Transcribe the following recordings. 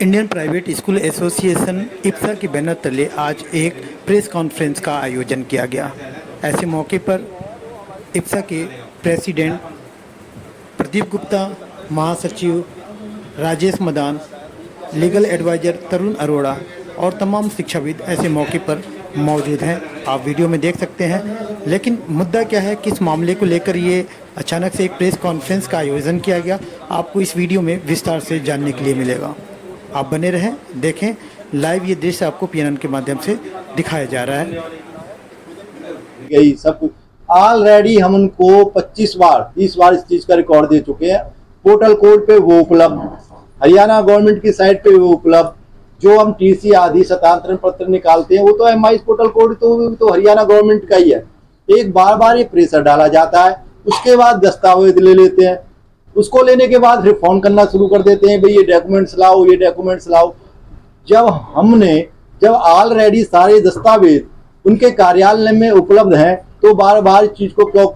Indian private school association Ipsa के banner तले आज एक प्रेस कॉन्फ्रेंस का आयोजन किया गया। ऐसे मौके पर इप्सा के प्रेसिडेंट प्रदीप गुप्ता, महासचिव राजेश मदान, लीगल एडवाइज़र तरुण अरोड़ा और तमाम शिक्षाविद ऐसे मौके पर मौजूद हैं। आप वीडियो में देख सकते हैं। लेकिन मुद्दा क्या है, किस मामले को लेकर ये अचानक से एक प्रेस कॉन्फ्रेंस का आयोजन किया गया, आपको इस वीडियो में विस्तार से जानने के लिए मिलेगा। आप बने रहें, देखें लाइव। ये दृश्य आपको पीएनएन के माध्यम से दिखाया जा रहा है। यही सब कुछ ऑलरेडी हम उनको 30 बार इस चीज का रिकॉर्ड दे चुके हैं। पोर्टल कोड पे वो उपलब्ध, हरियाणा गवर्नमेंट की साइट पे वो उपलब्ध, जो हम टीसी आदि शतांतरण पत्र निकालते हैं वो तो एमआई पोर्टल कोड तो हरियाणा गवर्नमेंट का ही है। एक बार ये प्रेशर डाला जाता है, उसके बाद दस्तावेज ले लेते हैं, उसको लेने के बाद फिर फोन करना शुरू कर देते हैं, भाई ये डॉक्यूमेंट्स लाओ, ये डॉक्यूमेंट्स लाओ। जब ऑलरेडी सारे दस्तावेज उनके कार्यालय में उपलब्ध हैं तो बार इस चीज को क्यों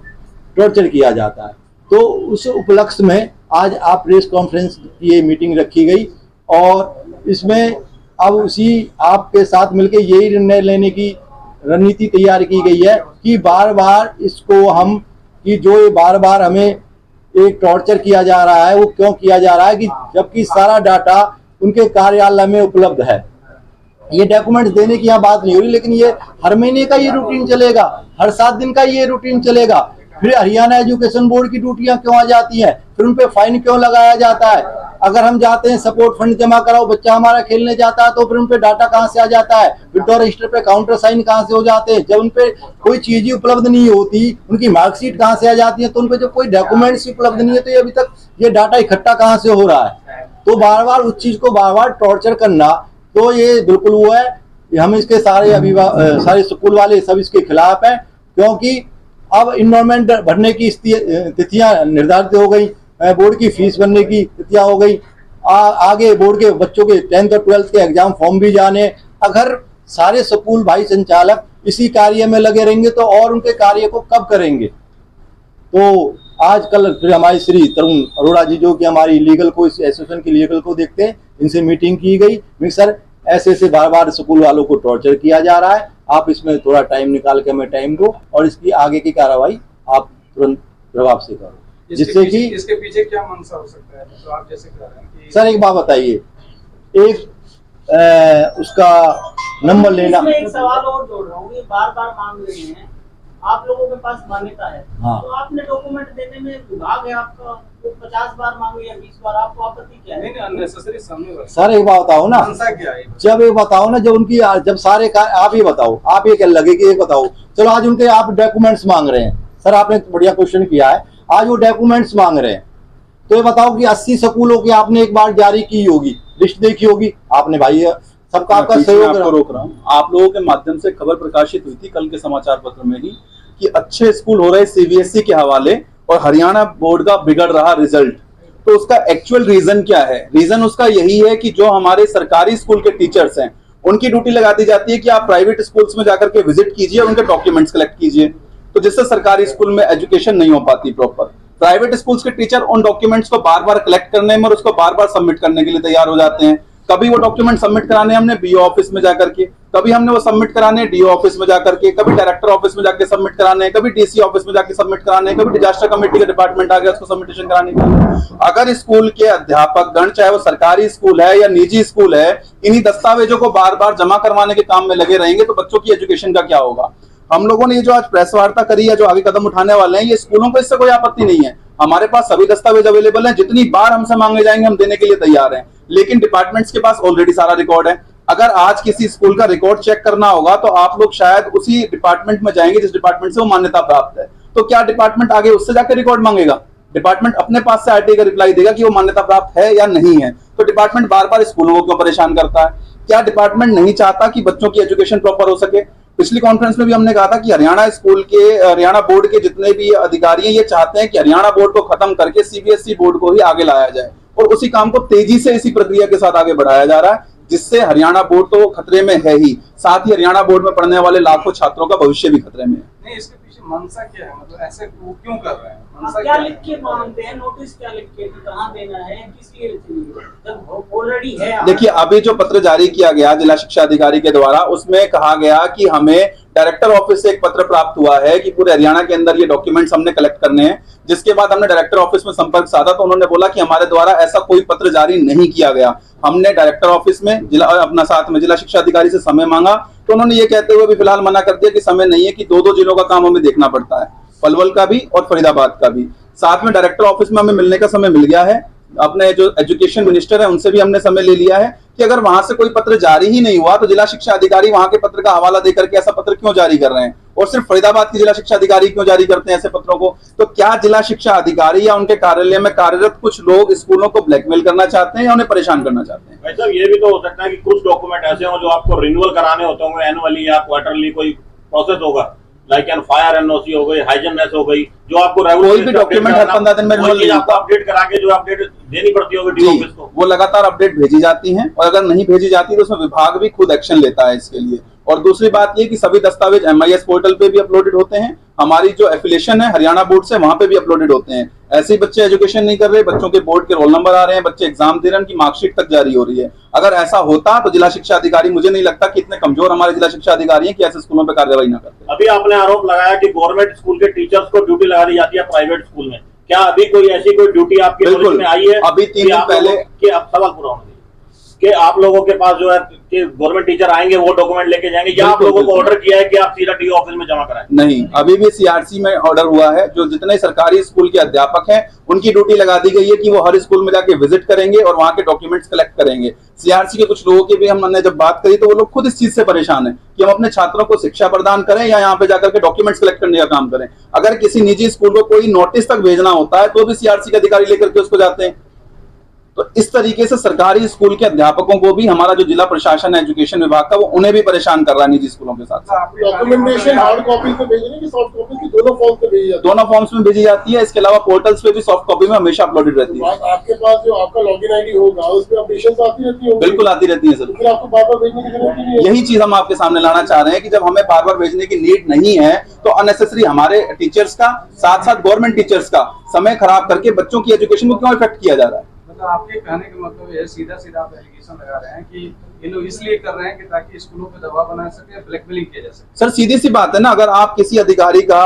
टॉर्चर किया जाता है। तो उस उपलक्ष्य में आज आप प्रेस कॉन्फ्रेंस की ये मीटिंग रखी गई और इसमें अब उसी आपके साथ मिलकर यही निर्णय लेने की रणनीति तैयार की गई है कि बार इसको हम कि जो ये बार हमें एक टॉर्चर किया जा रहा है वो क्यों किया जा रहा है, कि जबकि सारा डाटा उनके कार्यालय में उपलब्ध है। ये डॉक्यूमेंट्स देने की यहाँ बात नहीं हो रही, लेकिन ये हर महीने का ये रूटीन चलेगा, हर 7 दिन का ये रूटीन चलेगा। फिर हरियाणा एजुकेशन बोर्ड की ड्यूटियां क्यों आ जाती हैं, फिर उन पे फाइन क्यों लगाया जाता है। अगर हम जाते हैं सपोर्ट फंड जमा कराओ, बच्चा हमारा खेलने जाता है तो फिर उन पे डाटा कहाँ से आ जाता है, विड्रॉ रजिस्टर पे काउंटर साइन कहाँ से हो जाते हैं। जब उन पे कोई चीज ही उपलब्ध नहीं होती, उनकी मार्कशीट कहाँ से आ जाती है, तो उन पे जब कोई डॉक्यूमेंट्स उपलब्ध नहीं है तो ये अभी तक ये डाटा इकट्ठा कहाँ से हो रहा है। तो बार उस चीज को बार टॉर्चर करना, तो ये बिल्कुल वो है। हम इसके सारे स्कूल वाले सब इसके खिलाफ हैं, क्योंकि अब इनरोलमेंट भरने की तिथियां निर्धारित हो गई, बोर्ड की फीस भरने की तिथियां हो गई, आगे बोर्ड के बच्चों के 10th और 12th के एग्जाम फॉर्म भी जाने। अगर सारे स्कूल भाई संचालक इसी कार्य में लगे रहेंगे तो और उनके कार्य को कब करेंगे। तो आजकल फिर हमारे श्री तरुण अरोड़ा जी, जो कि हमारी लीगल को, इस एसोसिएशन की लीगल को देखते हैं, इनसे मीटिंग की गई। सर ऐसे बार स्कूल वालों को टॉर्चर किया जा रहा है, आप इसमें थोड़ा टाइम निकाल के हमें टाइम दो और इसकी आगे की कार्रवाई आप तुरंत प्रभाव से करो, जिससे कि इसके पीछे क्या मंशा हो सकता है। तो आप जैसे कह रहे हैं कि सर एक बात बताइए, उसका नंबर लेना। एक सवाल और जोड़ रहा हूँ, बार मांग रहे हैं, आप लोगों के पास मान्यता है। हाँ। तो आपने डॉक्यूमेंट देने में विभाग है आपका, तो 50 बार मांगे या 20 बार, आपको आपत्ति क्या है? नहीं अननेसेसरी समय। सर एक बात बताओ ना, क्या है? जब ये बताओ ना, जब सारे आप ही बताओ, आप ये क्या लगे कि ये बताओ, चलो आज उनके आप डॉक्यूमेंट्स मांग रहे हैं। सर आपने बढ़िया क्वेश्चन किया है, आज वो डॉक्यूमेंट्स मांग रहे हैं, तो ये बताओ कि 80 स्कूलों की आपने एक बार जारी की होगी, लिस्ट देखी होगी आपने, भाई सबका आपका सहयोग। रोक रहा हूँ, आप लोगों के माध्यम से खबर प्रकाशित हुई थी कल के समाचार पत्र में ही कि अच्छे स्कूल हो रहे सीबीएसई के हवाले और हरियाणा बोर्ड का बिगड़ रहा रिजल्ट। तो उसका एक्चुअल रीजन क्या है? रीजन उसका यही है कि जो हमारे सरकारी स्कूल के टीचर्स हैं उनकी ड्यूटी लगा दी जाती है कि आप प्राइवेट स्कूल्स में जाकर के विजिट कीजिए, उनके डॉक्यूमेंट्स कलेक्ट कीजिए, तो जिससे सरकारी स्कूल में एजुकेशन नहीं हो पाती प्रॉपर। प्राइवेट स्कूल्स के टीचर उन डॉक्यूमेंट्स को बार कलेक्ट करने में और उसको बार सबमिट करने के लिए तैयार हो जाते हैं। कभी वो डॉक्यूमेंट सबमिट कराने हमने बीओ ऑफिस में जाकर के, कभी हमने वो सबमिट कराने डीओ ऑफिस में जाकर के, कभी डायरेक्टर ऑफिस में जाके सबमिट कराने, कभी डीसी ऑफिस में जाके सबमिट कराने, कभी डिजास्टर कमेटी का डिपार्टमेंट आ गया उसको सबमिटेशन कराने के। अगर स्कूल के अध्यापक गण, चाहे वो सरकारी स्कूल है या निजी स्कूल है, इन्हीं दस्तावेजों को बार जमा करवाने के काम में लगे रहेंगे तो बच्चों की एजुकेशन का क्या होगा। हम लोगों ने ये जो आज प्रेस वार्ता करी है, जो आगे कदम उठाने वाले हैं, ये स्कूलों को इससे कोई आपत्ति नहीं है। हमारे पास सभी दस्तावेज अवेलेबल हैं, जितनी बार हमसे मांगे जाएंगे हम देने के लिए तैयार हैं। लेकिन डिपार्टमेंट्स के पास ऑलरेडी सारा रिकॉर्ड है। अगर आज किसी स्कूल का रिकॉर्ड चेक करना होगा तो आप लोग शायद उसी डिपार्टमेंट में जाएंगे जिस डिपार्टमेंट से वो मान्यता प्राप्त है। तो क्या डिपार्टमेंट आगे उससे जाकर रिकॉर्ड मांगेगा? डिपार्टमेंट अपने पास से आरटीआई का रिप्लाई देगा कि वो मान्यता प्राप्त है या नहीं है। तो डिपार्टमेंट बार स्कूलों को क्यों परेशान करता है? क्या डिपार्टमेंट नहीं चाहता कि बच्चों की एजुकेशन प्रॉपर हो सके? पिछली कॉन्फ्रेंस में भी हमने कहा था कि हरियाणा बोर्ड के जितने भी अधिकारी हैं ये चाहते हैं कि हरियाणा बोर्ड को खत्म करके सीबीएसई बोर्ड को ही आगे लाया जाए, और उसी काम को तेजी से इसी प्रक्रिया के साथ आगे बढ़ाया जा रहा है, जिससे हरियाणा बोर्ड तो खतरे में है ही, साथ ही हरियाणा बोर्ड में पढ़ने वाले लाखों छात्रों का भविष्य भी खतरे में है। नहीं, इसके पीछे मंशा क्या है, मतलब ऐसे वो क्यों कर रहे हैं, आप मंशा क्या क्या लिख है? के मांगते हैं, नोटिस क्या लिख के कि कहाँ देना है, किस लिए चाहिए, जब ऑलरेडी है आप- देखिए, अभी जो पत्र जारी किया गया जिला शिक्षा अधिकारी के द्वारा, उसमें कहा गया कि हमें डायरेक्टर ऑफिस से एक पत्र प्राप्त हुआ है कि पूरे हरियाणा के अंदर ये डॉक्यूमेंट्स हमने कलेक्ट करने हैं। जिसके बाद हमने डायरेक्टर ऑफिस में संपर्क साधा तो उन्होंने बोला कि हमारे द्वारा ऐसा कोई पत्र जारी नहीं किया गया। हमने डायरेक्टर ऑफिस में जिला अपना साथ में जिला शिक्षा अधिकारी से समय मांगा तो उन्होंने ये कहते हुए भी फिलहाल मना कर दिया कि समय नहीं है, कि दो जिलों का काम हमें देखना पड़ता है, पलवल का भी और फरीदाबाद का भी। साथ में डायरेक्टर ऑफिस में हमें मिलने का समय मिल गया है, अपने जो एजुकेशन मिनिस्टर है उनसे भी हमने समय ले लिया है कि अगर वहां से कोई पत्र जारी ही नहीं हुआ तो जिला शिक्षा अधिकारी वहां के पत्र का हवाला देकर के ऐसा पत्र क्यों जारी कर रहे हैं, और सिर्फ फरीदाबाद के जिला शिक्षा अधिकारी क्यों जारी करते हैं ऐसे पत्रों को। तो क्या जिला शिक्षा अधिकारी या उनके कार्यालय में कार्यरत कुछ लोग स्कूलों को ब्लैकमेल करना चाहते हैं या उन्हें परेशान करना चाहते हैं? भाई साहब, ये भी तो हो सकता है कि कुछ डॉक्यूमेंट ऐसे हो जो आपको रिन्यूअल कराने होते होंगे, एनुअली या क्वार्टरली कोई प्रोसेस होगा, लाइक एन फायर एनओसी हो गई, हाइजेननेस हो गई, जो आपको कोई भी डॉक्यूमेंट हर 15 दिन में वो renewal चीज नहीं आपको अपडेट करा के जो अपडेट देनी पड़ती होगी डी ऑफिस को। वो लगातार अपडेट भेजी जाती हैं और अगर नहीं भेजी जाती तो उसमें विभाग भी खुद एक्शन लेता है इसके लिए। और दूसरी बात ये कि सभी दस्तावेज MIS पोर्टल पे भी अपलोडेड होते हैं, हमारी जो एफिलिएशन है हरियाणा बोर्ड से वहां पे भी अपलोडेड होते हैं। ऐसे ही बच्चे एजुकेशन नहीं कर रहे, बच्चों के बोर्ड के रोल नंबर आ रहे हैं, बच्चे एग्जाम दे रहे हैं, उनकी मार्कशीट तक जारी हो रही है। अगर ऐसा होता तो जिला शिक्षा अधिकारी, मुझे नहीं लगता कि इतने कमजोर हमारे जिला शिक्षा अधिकारी हैं कि ऐसे स्कूलों पर कार्रवाई ना करते। अभी आपने आरोप लगाया कि गवर्नमेंट स्कूल के टीचर्स को ड्यूटी लगा दी जाती है प्राइवेट स्कूल में, क्या अभी कोई ऐसी कोई ड्यूटी आपकी बिल्कुल। नॉलेज में आई है? अभी 3 दिन पहले कि आप सवाल पूरा होना चाहिए कि आप लोगों के पास जो है कि गवर्नमेंट टीचर आएंगे वो डॉक्यूमेंट लेके जाएंगे, या आप बिल्कुल, लोगों को बिल्कुल। ऑर्डर किया है कि आप सीधा डी ऑफिस में जमा कराएं? नहीं, अभी भी CRC में ऑर्डर हुआ है, जो जितने सरकारी स्कूल के अध्यापक हैं उनकी ड्यूटी लगा दी गई है कि वो हर स्कूल में जाके विजिट करेंगे और वहां के डॉक्यूमेंट्स कलेक्ट करेंगे। CRC के कुछ लोगों की भी हमने जब बात करी तो वो लोग खुद इस चीज से परेशान है कि हम अपने छात्रों को शिक्षा प्रदान करें या यहाँ पे जाकर के डॉक्यूमेंट्स कलेक्ट करने का काम करें। अगर किसी निजी स्कूल को कोई नोटिस तक भेजना होता है तो भी CRC के अधिकारी लेकर के उसको जाते हैं। तो इस तरीके से सरकारी स्कूल के अध्यापकों को भी हमारा जो जिला प्रशासन है एजुकेशन विभाग का, वो उन्हें भी परेशान कर रहा है निजी स्कूलों के साथ। डॉक्यूमेंटेशन हार्ड कॉपी पे भेजने की सॉफ्ट कॉपी की दोनों फॉर्म पे भेजी जाती दोनों फॉर्म्स में भेजी जाती है। इसके अलावा पोर्टल्स पे भी सॉफ्ट कॉपी में हमेशा अपलोडेड रहती है। है। आपके पास जो आपका लॉगिन आईडी होगा उसमें अपडेशन आती रहती होगी, बिल्कुल आती रहती है सर। फिर आपको बार बार भेजने की जरूरत ही नहीं है। यही चीज हम आपके सामने लाना चाह रहे हैं कि जब हमें बार बार भेजने की नीड नहीं है तो अननेसेसरी हमारे टीचर्स का, साथ साथ गवर्नमेंट टीचर्स का समय खराब करके बच्चों की एजुकेशन को क्यों इफेक्ट किया जा रहा है। मतलब आपके कहने का मतलब ये सीधा सीधा आप एलिगेशन लगा रहे हैं कि ये लोग इसलिए कर रहे हैं कि ताकि स्कूलों पे दबाव बना सके, ब्लैकमेलिंग किया जा सके। सर सीधी सी बात है ना, अगर आप किसी अधिकारी का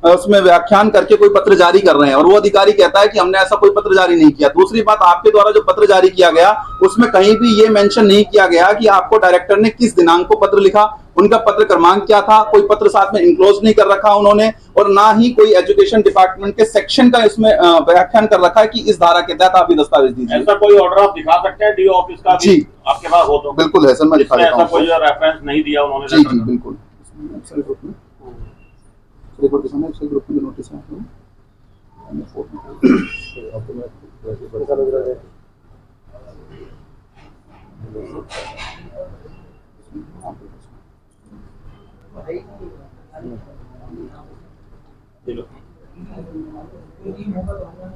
उसमें व्याख्यान करके कोई पत्र जारी कर रहे हैं और वो अधिकारी कहता है कि हमने ऐसा कोई पत्र जारी नहीं किया। दूसरी बात, आपके द्वारा जो पत्र जारी किया गया उसमें कहीं भी ये मेंशन नहीं किया गया कि आपको डायरेक्टर ने किस दिनांक को पत्र लिखा, उनका पत्र क्रमांक क्या था, कोई पत्र साथ में इनक्लोज नहीं कर रखा उन्होंने, और ना ही कोई एजुकेशन डिपार्टमेंट के सेक्शन का इसमें व्याख्यान कर रखा है कि इस धारा के तहत आप ये दस्तावेज दीजिए। ऐसा कोई ऑर्डर आप दिखा सकते हैं डी ऑफिस का भी? जी। आपके पास हो तो बिल्कुल है सर, मैं दिखा इसमें देता ऐसा कोई हूँ। रेफरेंस नहीं दिया उन्होंने? जी जी बिल्कुल, ग्रुप में जो नोटिस है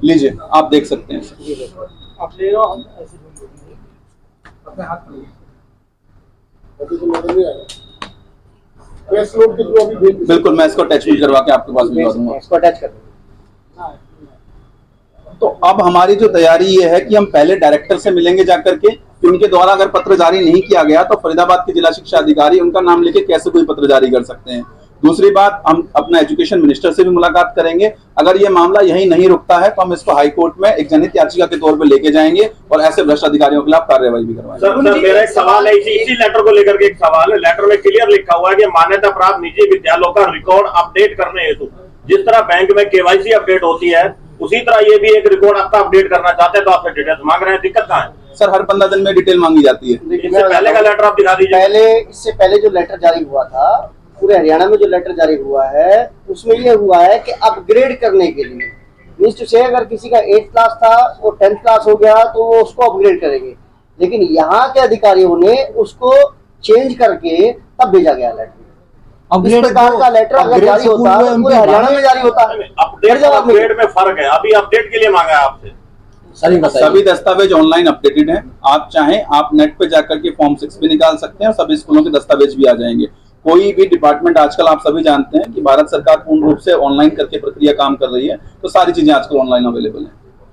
लीजिए, आप देख सकते हैं सर। आप ले लो, हम ऐसे अपने हाथ में अभी तो नजर नहीं आया। प्रेस नोट के थ्रू अभी भेज दीजिए। बिल्कुल, मैं इसको अटैचमेंट करवा के आपके पास भिजवा दूंगा। इसको अटैच कर दो। तो अब हमारी जो तैयारी ये है कि हम पहले डायरेक्टर से मिलेंगे जाकर के कि उनके द्वारा अगर पत्र जारी नहीं किया गया तो फरीदाबाद के जिला शिक्षा अधिकारी उनका नाम लेके कैसे कोई पत्र जारी कर सकते हैं। दूसरी बात, हम अपना एजुकेशन मिनिस्टर से भी मुलाकात करेंगे। अगर ये मामला यही नहीं रुकता है तो हम इसको हाई कोर्ट में एक जनहित याचिका के तौर पे लेके जाएंगे और ऐसे भ्रष्ट अधिकारियों के खिलाफ कार्रवाई भी करवाएंगे। सर मेरा एक सवाल है, इसी लेटर को लेकर के एक सवाल है। लेटर में क्लियर लिखा हुआ है कि मान्यता प्राप्त निजी विद्यालयों का रिकॉर्ड अपडेट करने हेतु जिस तरह बैंक में KYC अपडेट होती है उसी तरह ये भी एक रिकॉर्ड आपका अपडेट करना चाहते हैं, तो आपसे डिटेल्स मांग रहे हैं। दिक्कत कहाँ है सर? हर 15 दिन में डिटेल मांगी जाती है। इससे पहले का लेटर आप दिखा दीजिए। इससे पहले जो लेटर जारी हुआ था, पूरे हरियाणा में जो लेटर जारी हुआ है उसमें ये हुआ है कि अपग्रेड करने के लिए, मींस टू से अगर किसी का 8th क्लास था वो 10th क्लास हो गया तो वो उसको अपग्रेड करेंगे, लेकिन यहाँ के अधिकारियों ने उसको चेंज करके तब भेजा गया लेटर। इस प्रकार का लेटर अगर जारी होता तो पूरे हरियाणा में जारी होता। अपडेट और अपग्रेड में फर्क है। अभी अपडेट के लिए मांगा है आपसे। सभी दस्तावेज ऑनलाइन अपडेटेड हैं। आप चाहें आप नेट पे जाकर के फॉर्म 6 भी निकाल सकते हैं और सभी स्कूलों के दस्तावेज भी आ जाएंगे। कोई भी डिपार्टमेंट आजकल आप सभी जानते हैं कि भारत सरकार पूर्ण रूप से ऑनलाइन करके प्रक्रिया काम कर रही है, तो सारी चीजें आजकल ऑनलाइन अवेलेबल है।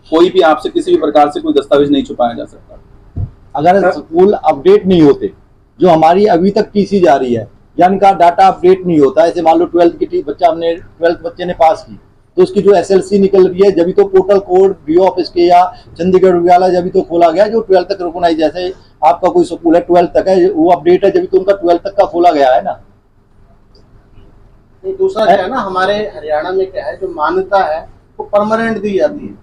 कोई भी आपसे किसी भी प्रकार से कोई दस्तावेज नहीं छुपाया जा सकता। अगर स्कूल अपडेट नहीं होते, जो हमारी अभी तक टीसी जारी है या इनका डाटा अपडेट नहीं होता, ऐसे मान लो 12th की ट्वेल्थ बच्चे ने पास की तो उसकी जो SLC निकल रही है, जब तो पोर्टल कोड DO ऑफिस के या चंडीगढ़ विद्यालय जब तो खोला गया, जो 12th तक रिकॉग्नाइज, जैसे आपका कोई स्कूल है 12th तक है वो अपडेट है, जब तो उनका 12th तक का खोला गया है ना। दूसरा क्या है ना, हमारे हरियाणा में क्या है, जो मान्यता है वो परमानेंट दी जाती है,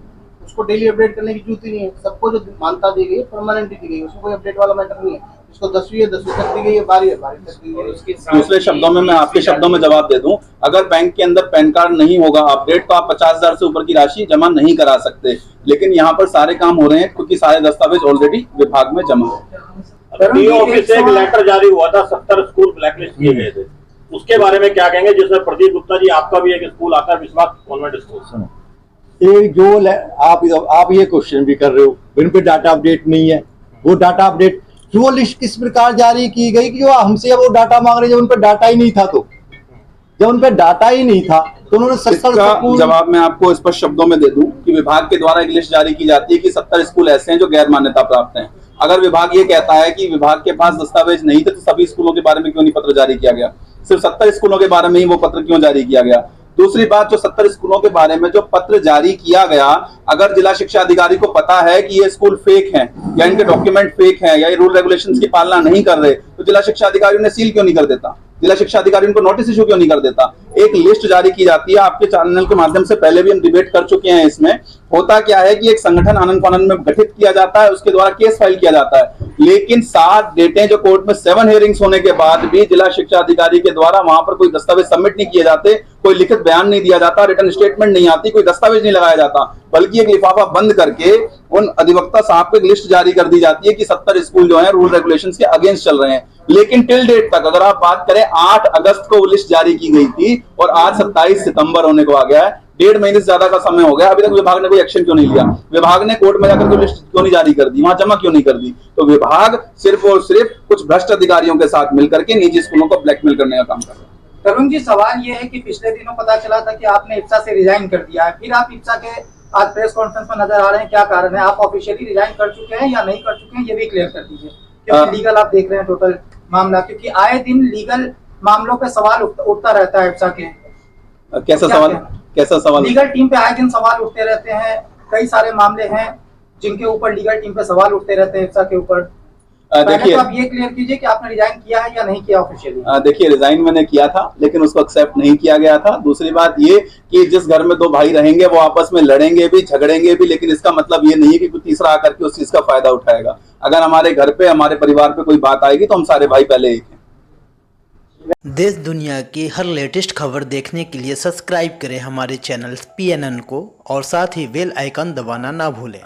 उसको डेली अपडेट करने की जरूरत ही नहीं है। सबको जो मान्यता दी गई है परमानेंट दी गई है, उसको कोई अपडेट वाला मैटर नहीं है। उसको 10वीं है 10वीं तक दी गई है, 12वीं है 12वीं तक दी गई है। उसके दूसरे शब्दों में मैं आपके शब्दों में जवाब दे दूं, अगर बैंक के अंदर पैन कार्ड नहीं होगा अपडेट तो आप 50,000 से ऊपर की राशि जमा नहीं करा सकते, लेकिन यहाँ पर सारे काम हो रहे हैं क्योंकि सारे दस्तावेज ऑलरेडी विभाग में जमा है। DO ऑफिस से एक लेटर जारी हुआ था, 70 स्कूल ब्लैकलिस्ट किए गए थे, उसके बारे में क्या कहेंगे? जिसमें प्रदीप गुप्ता जी, आपका भी एक स्कूल आता है विश्वास कॉन्वेंट स्कूल, ये जो आप ये क्वेश्चन भी कर रहे हो, इन पे डाटा अपडेट नहीं है, वो डाटा अपडेट वो लिस्ट किस प्रकार जारी की गई कि जो हमसे वो डाटा मांग रहे, जब उन पे डाटा ही नहीं था, तो जब उन पे डाटा ही नहीं था तो उन्होंने 70 जवाब मैं आपको स्पष्ट शब्दों में दे दूं कि विभाग के द्वारा एक लिस्ट जारी की जाती है कि 70 स्कूल ऐसे हैं जो गैर मान्यता प्राप्त हैं। अगर विभाग ये कहता है कि विभाग के पास दस्तावेज नहीं थे तो सभी स्कूलों के बारे में क्यों नहीं पत्र जारी किया गया? सिर्फ 70 स्कूलों के बारे में ही वो पत्र क्यों जारी किया गया? दूसरी बात, जो 70 स्कूलों के बारे में जो पत्र जारी किया गया, अगर जिला शिक्षा अधिकारी को पता है कि ये स्कूल फेक हैं या इनके डॉक्यूमेंट फेक हैं या ये रूल रेगुलेशंस की पालना नहीं कर रहे, तो जिला शिक्षा अधिकारी उन्हें सील क्यों नहीं कर देता? जिला शिक्षा अधिकारी उनको नोटिस इशू क्यों नहीं कर देता? एक लिस्ट जारी की जाती है, आपके चैनल के माध्यम से पहले भी हम डिबेट कर चुके हैं। इसमें होता क्या है कि एक संगठन आनंद फानन में गठित किया जाता है, उसके द्वारा केस फाइल किया जाता है, लेकिन 7 डेटें जो कोर्ट में 7 हियरिंग्स होने के बाद भी जिला शिक्षा अधिकारी के द्वारा वहां पर कोई दस्तावेज सबमिट नहीं किए जाते, कोई लिखित बयान नहीं दिया जाता, रिटर्न स्टेटमेंट नहीं आती, कोई दस्तावेज नहीं लगाया जाता, बल्कि एक लिफाफा बंद करके उन अधिवक्ता साहब को एक लिस्ट जारी कर दी जाती है कि 70 स्कूल जो है रूल रेगुलेशंस के अगेंस्ट चल रहे हैं। लेकिन टिल डेट तक अगर आप बात करें, 8 अगस्त को वो लिस्ट जारी की गई थी और आज 27 सितंबर होने को आ गया है, 1.5 महीने से ज्यादा का समय हो गया, अभी तक विभाग ने कोई एक्शन क्यों नहीं लिया? विभाग ने कोर्ट में जाकर कोई लिस्ट क्यों नहीं जारी कर दी, वहां जमा क्यों नहीं कर दी? तो विभाग सिर्फ और सिर्फ कुछ भ्रष्ट अधिकारियों के साथ मिलकर के निजी स्कूलों को ब्लैकमेल करने का काम कर रहे हैं। तरुण जी, सवाल ये है कि पिछले दिनों पता चला था कि आपने इप्सा से रिजाइन कर दिया है, फिर आप इप्सा के आज प्रेस कॉन्फ्रेंस में नजर आ रहे हैं, क्या कारण है? आप ऑफिशियली रिजाइन कर चुके हैं या नहीं कर चुके हैं, ये भी क्लियर कर दीजिए, क्योंकि लीगल आप देख रहे हैं टोटल मामला, क्योंकि आए दिन लीगल मामलों पे सवाल उठता रहता है इप्सा के। कैसा सवाल? कैसा सवाल? लीगल टीम पे आए दिन सवाल उठते रहते हैं, कई सारे मामले हैं जिनके ऊपर लीगल टीम पे सवाल उठते रहते हैं इप्सा के ऊपर। देखिए, तो आप ये क्लियर कीजिए कि आपने रिजाइन किया है या नहीं किया ऑफिशियली। देखिए, रिजाइन मैंने किया था लेकिन उसको एक्सेप्ट नहीं किया गया था। दूसरी बात ये कि जिस घर में 2 भाई रहेंगे वो आपस में लड़ेंगे भी, झगड़ेंगे भी, लेकिन इसका मतलब ये नहीं है कि कोई तीसरा आकर के उस चीज का फायदा उठाएगा। अगर हमारे घर पे, हमारे परिवार पे कोई बात आएगी तो हम सारे भाई पहले एक हैं। देश दुनिया की हर लेटेस्ट खबर देखने के लिए सब्सक्राइब करें हमारे चैनल PNN को और साथ ही बेल आइकन दबाना ना भूलें।